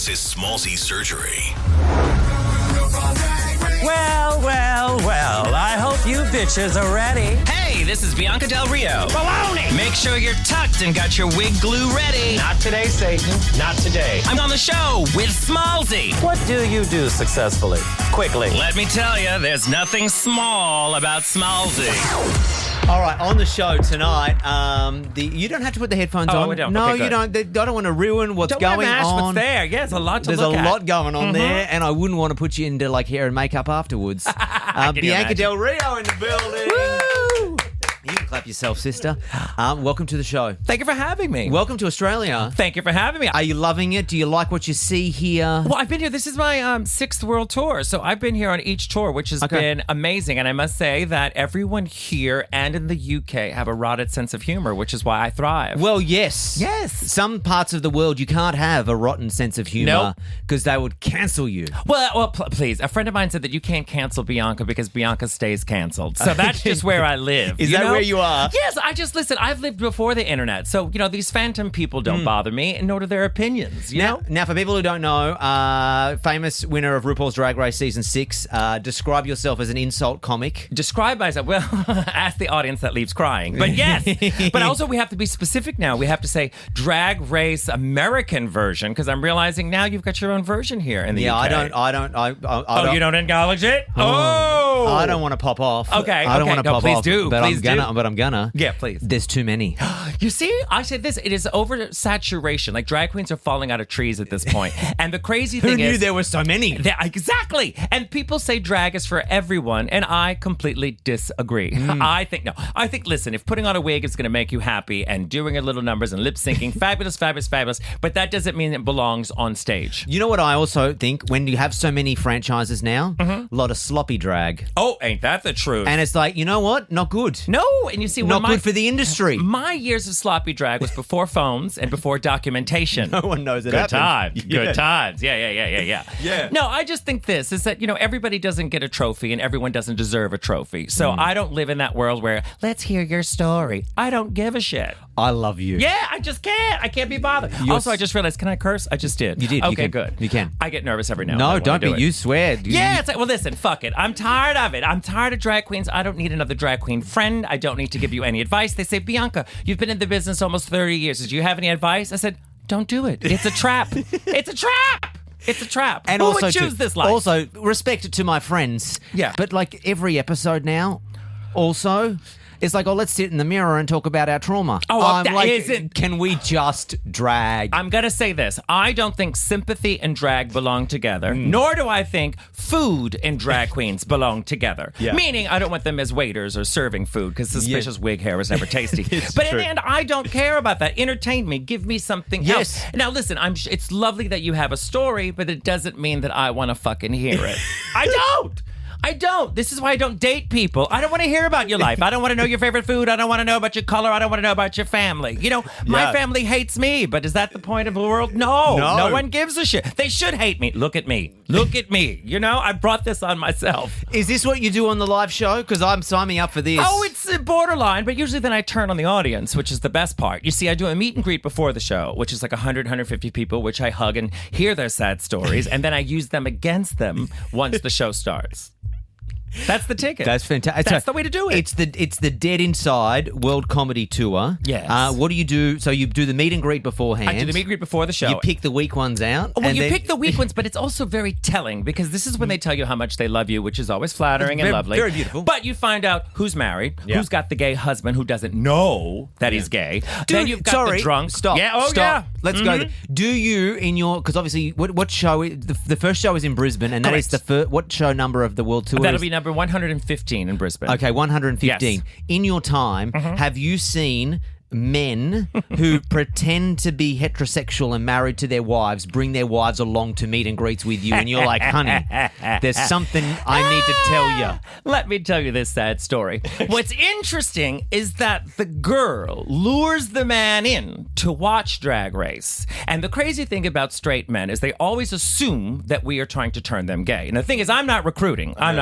This is Smallzy Surgery. Well, I hope you bitches are ready. Hey, this is Bianca Del Rio. Baloney! Make sure you're tucked and got your wig glue ready. Not today, Satan. Not today. I'm on the show with Smallzy. What do you do successfully? Quickly. Let me tell you, there's nothing small about Smallzy. All right, on the show tonight, you don't have to put the headphones on. Oh, we don't. No, Okay, you good. don't. I don't want to ruin what's Don't going mash on. what's there. Yeah, there's a lot to There's look a at. lot going on there, and I wouldn't want to put you into like hair and makeup afterwards. Can you Bianca imagine? Del Rio in the building. Woo! You can clap yourself, sister. Welcome to the show. Thank you for having me. Welcome to Australia. Thank you for having me. Are you loving it? Do you like what you see here? Well, I've been here. This is my sixth world tour. So I've been here on each tour, which has been amazing. And I must say that everyone here and in the UK have a rotted sense of humor, which is why I thrive. Well, yes. Yes. Some parts of the world you can't have a rotten sense of humor because they would cancel you. Well, please. A friend of mine said that you can't cancel Bianca because Bianca stays canceled. So that's just where I live. Is that where you are? Yes. Listen, I've lived before the internet. So, these phantom people don't bother me, and nor do their opinions. You know? Now, for people who don't know, famous winner of RuPaul's Drag Race Season 6, describe yourself as an insult comic. Describe myself. Well, ask the audience that leaves crying. But yes. But also we have to be specific now. We have to say Drag Race American version because I'm realizing now you've got your own version here in the UK. I don't. You don't acknowledge it? Oh! I don't want to pop off. Okay, I don't want to pop please off. do. But Please I'm gonna. Yeah, please. There's too many. You see, I said this. It is oversaturation. Like drag queens are falling out of trees at this point. And the crazy thing Who knew is, there were so many? Exactly. And people say drag is for everyone, and I completely disagree. I think listen, if putting on a wig is going to make you happy and doing a little numbers and lip syncing, fabulous, fabulous, fabulous. But that doesn't mean it belongs on stage. You know what I also think? When you have so many franchises now, a lot of sloppy drag. Oh, ain't that the truth? And it's like, you know what? Not good. No, and you see, Not good for the industry. My years of sloppy drag was before phones and before documentation. No one knows it Good happened. times. Good times. Yeah. Yeah. No, I just think this is that, everybody doesn't get a trophy and everyone doesn't deserve a trophy. So I don't live in that world where, let's hear your story. I don't give a shit. I love you. Yeah, I just can't. I can't be bothered. Also, I just realized, can I curse? I just did. You did. Okay, You can. good. You can. I get nervous every now and No, then. when I don't be. do it. You swear. Yeah, it's like, well, listen, fuck it. I'm tired of it. I'm tired of drag queens. I don't need another drag queen friend. I don't need to give you any advice. They say, Bianca, you've been in the business almost 30 years. Did you have any advice? I said, don't do it. It's a trap. It's a trap. It's a trap. And Who also would choose this life? Also, respect to my friends. Yeah. But like every episode now, also, it's like, let's sit in the mirror and talk about our trauma. I'm that like, isn't- can we just drag? I'm going to say this. I don't think sympathy and drag belong together, nor do I think food and drag queens belong together. Yeah. Meaning, I don't want them as waiters or serving food because suspicious wig hair is never tasty. But in the end, I don't care about that. Entertain me. Give me something else. Now, listen, it's lovely that you have a story, but it doesn't mean that I want to fucking hear it. I don't. This is why I don't date people. I don't want to hear about your life. I don't want to know your favorite food. I don't want to know about your color. I don't want to know about your family. My family hates me, but is that the point of the world? No one gives a shit. They should hate me. Look at me. I brought this on myself. Is this what you do on the live show? Because I'm signing up for this. Oh, it's borderline, but usually then I turn on the audience, which is the best part. You see, I do a meet and greet before the show, which is like 100, 150 people, which I hug and hear their sad stories, and then I use them against them once the show starts. That's the ticket. That's fantastic. That's the way to do it. It's the Dead Inside World Comedy Tour. Yes. What do you do? So you do the meet and greet beforehand. I do the meet and greet before the show. You pick the weak ones out. Well, you pick the weak ones, but it's also very telling because this is when they tell you how much they love you, which is always flattering and lovely. Very beautiful. But you find out who's married, who's got the gay husband who doesn't know that he's gay. Dude, then you've got the drunk. Stop. Yeah. Stop. Let's go there. Do you because obviously what show the first show is in Brisbane and that is the first what show number of the world tour? That'll be number 115 in Brisbane. Okay, 115. Yes. In your time, have you seen men who pretend to be heterosexual and married to their wives bring their wives along to meet and greets with you and you're like, honey, there's something I need to tell you? Let me tell you this sad story. What's interesting is that the girl lures the man in to watch Drag Race. And the crazy thing about straight men is they always assume that we are trying to turn them gay. And the thing is, I'm not recruiting. And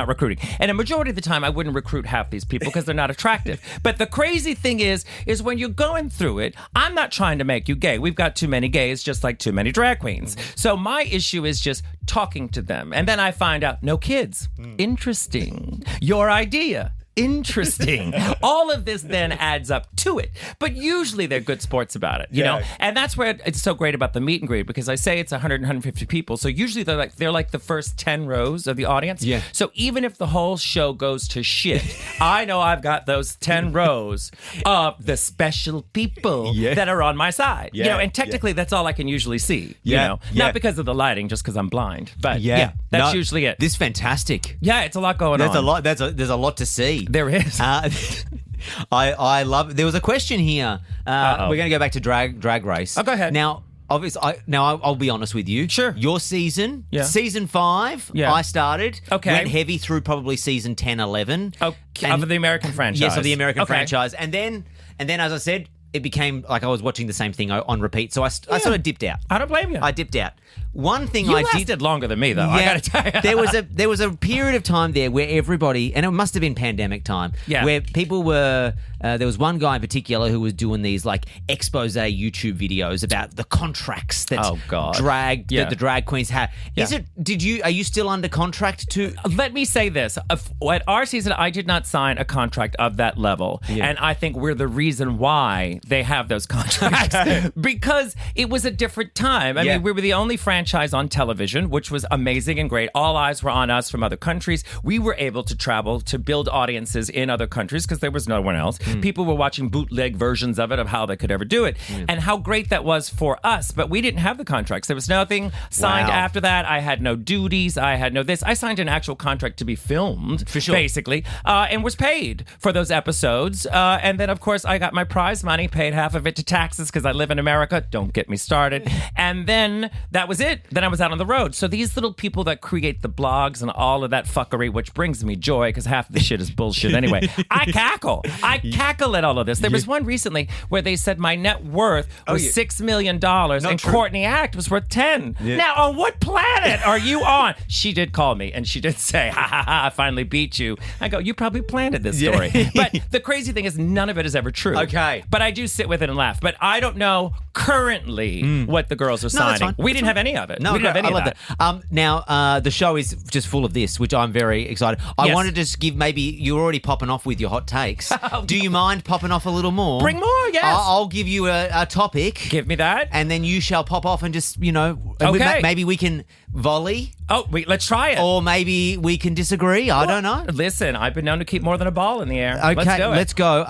a majority of the time, I wouldn't recruit half these people because they're not attractive. But the crazy thing is when you going through it, I'm not trying to make you gay. We've got too many gays, just like too many drag queens. So my issue is just talking to them. And then I find out, no kids. Interesting. Your idea. Interesting. All of this then adds up to it. But usually they're good sports about it, you know? And that's where it's so great about the meet and greet, because I say it's 100, 150 people. So usually they're like the first 10 rows of the audience. Yeah. So even if the whole show goes to shit, I know I've got those 10 rows of the special people that are on my side. You know, and technically that's all I can usually see, you know? Not because of the lighting, just because I'm blind. But that's usually it. This is fantastic. Yeah, it's a lot going on. There's a lot to see. There is. I love. There was a question here. We're going to go back to drag race. Oh, go ahead. Now, obviously, I'll be honest with you. Sure. Your season, season 5. I started. Okay. Went heavy through probably season 10, 11. Okay. Of the American franchise. Yes, of the American franchise, and then as I said, it became like I was watching the same thing on repeat. So I sort of dipped out. I don't blame you. I dipped out. One thing you I lasted longer than me, though. I got to tell you, there was a period of time there where everybody, and it must have been pandemic time, where people were. There was one guy in particular who was doing these like expose YouTube videos about the contracts that the drag queens have. Are you still under contract to? Let me say this: at our season, I did not sign a contract of that level, and I think we're the reason why they have those contracts because it was a different time. I mean, we were the only franchise on television, which was amazing and great. All eyes were on us from other countries. We were able to travel to build audiences in other countries because there was no one else. People were watching bootleg versions of it, of how they could ever do it, and how great that was for us. But we didn't have the contracts. There was nothing signed after that. I had no duties. I had no this. I signed an actual contract to be filmed, for sure, basically, and was paid for those episodes. And then, of course, I got my prize money, paid half of it to taxes because I live in America. Don't get me started. And then that was it. Then I was out on the road. So these little people that create the blogs and all of that fuckery, which brings me joy because half of the shit is bullshit anyway. I cackle at all of this. There was one recently where they said my net worth was $6 million and Courtney Act was worth 10. Now, on what planet are you on? She did call me and she did say, ha ha ha, I finally beat you. I go, you probably planted this story. But the crazy thing is none of it is ever true. Okay. But I do sit with it and laugh. But I don't know currently what the girls are signing. We didn't have any of it. No, we didn't have any of that. Now, the show is just full of this, which I'm very excited. I wanted to just give, maybe you're already popping off with your hot takes. Do you mind popping off a little more? Bring more, yes. I'll give you a topic. Give me that. And then you shall pop off and just, maybe we can volley. Oh, wait, let's try it. Or maybe we can disagree. I don't know. Listen, I've been known to keep more than a ball in the air. Okay, let's go.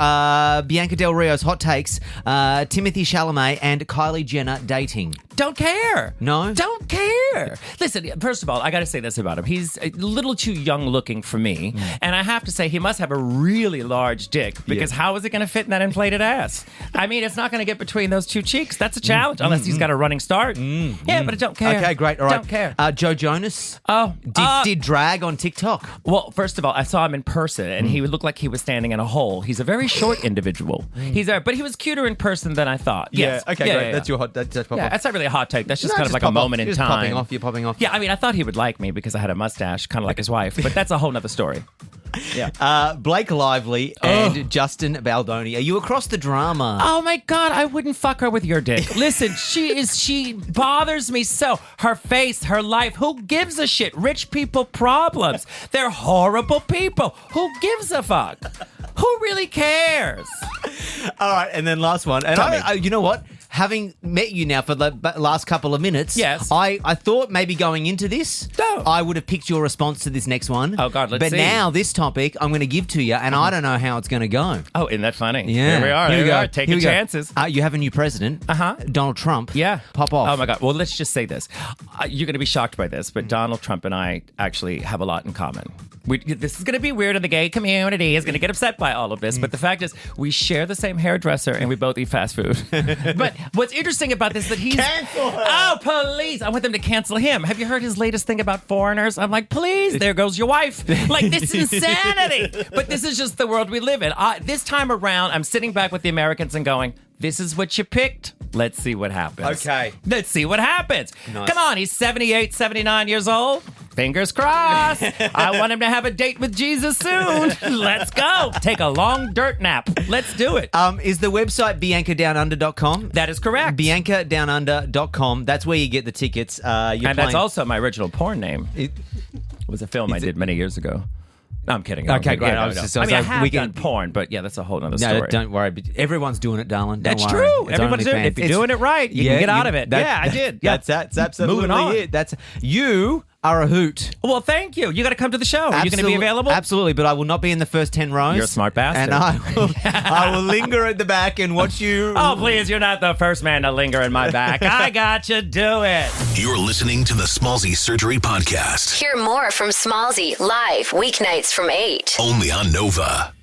Bianca Del Rio's hot takes. Timothy Chalamet and Kylie Jenner dating. Don't care. No? Don't care. Listen, first of all, I got to say this about him. He's a little too young looking for me. And I have to say, he must have a really large dick because how is it going to fit in that inflated ass? I mean, it's not going to get between those two cheeks. That's a challenge, unless he's got a running start. Yeah, but I don't care. Okay, great. All right. Don't care. Joe Jonas. Oh. Did drag on TikTok? Well, first of all, I saw him in person, and he looked like he was standing in a hole. He's a very short individual. But he was cuter in person than I thought. Yes. Yeah, okay, great. That's your hot. That's not really a hot take. That's just kind of like a moment in time. You're popping off. Yeah, I mean, I thought he would like me because I had a mustache, kind of like his wife, but that's a whole nother story. Yeah. Blake Lively and Justin Baldoni. Are you across the drama? Oh my God, I wouldn't fuck her with your dick. Listen, she bothers me so. Her face, her life, who gives a shit? Rich people problems. They're horrible people. Who gives a fuck? Who really cares? All right, and then last one. And you know what? Having met you now for the last couple of minutes, yes, I thought maybe going into this, I would have picked your response to this next one. Oh, God, let's see. But now this topic I'm going to give to you, and I don't know how it's going to go. Oh, isn't that funny? Yeah. Here we are. Taking chances. You have a new president, Donald Trump. Yeah. Pop off. Oh, my God. Well, let's just say this. You're going to be shocked by this, but Donald Trump and I actually have a lot in common. This is going to be weird, and the gay community is going to get upset by all of this, but the fact is we share the same hairdresser, and we both eat fast food. But what's interesting about this is that he's... Cancel him! Oh, police! I want them to cancel him. Have you heard his latest thing about foreigners? I'm like, please, there goes your wife. Like, this is insanity. But this is just the world we live in. This time around, I'm sitting back with the Americans and going, this is what you picked. Let's see what happens. Okay. Let's see what happens. Nice. Come on, he's 78, 79 years old. Fingers crossed. I want him to have a date with Jesus soon. Let's go. Take a long dirt nap. Let's do it. Is the website BiancaDownUnder.com? That is correct. BiancaDownUnder.com. That's where you get the tickets. That's also my original porn name. It was a film I did many years ago. No, I'm kidding. Okay, great. I have done porn, but yeah, that's a whole other story. No, don't worry. Everyone's doing it, darling. That's don't worry. true. It's Everybody's doing it. If you're doing it right, you can get out of it. I did. Yeah. That's absolutely Moving on. it. You are a hoot. Well, thank you. You got to come to the show. Are you going to be available? Absolutely, but I will not be in the first 10 rows. You're a smart bastard. And I will linger at the back and watch you. Oh, please, you're not the first man to linger in my back. I got you. Do it. You're listening to the Smallzy Surgery Podcast. Hear more from Smallzy live weeknights from 8. Only on Nova.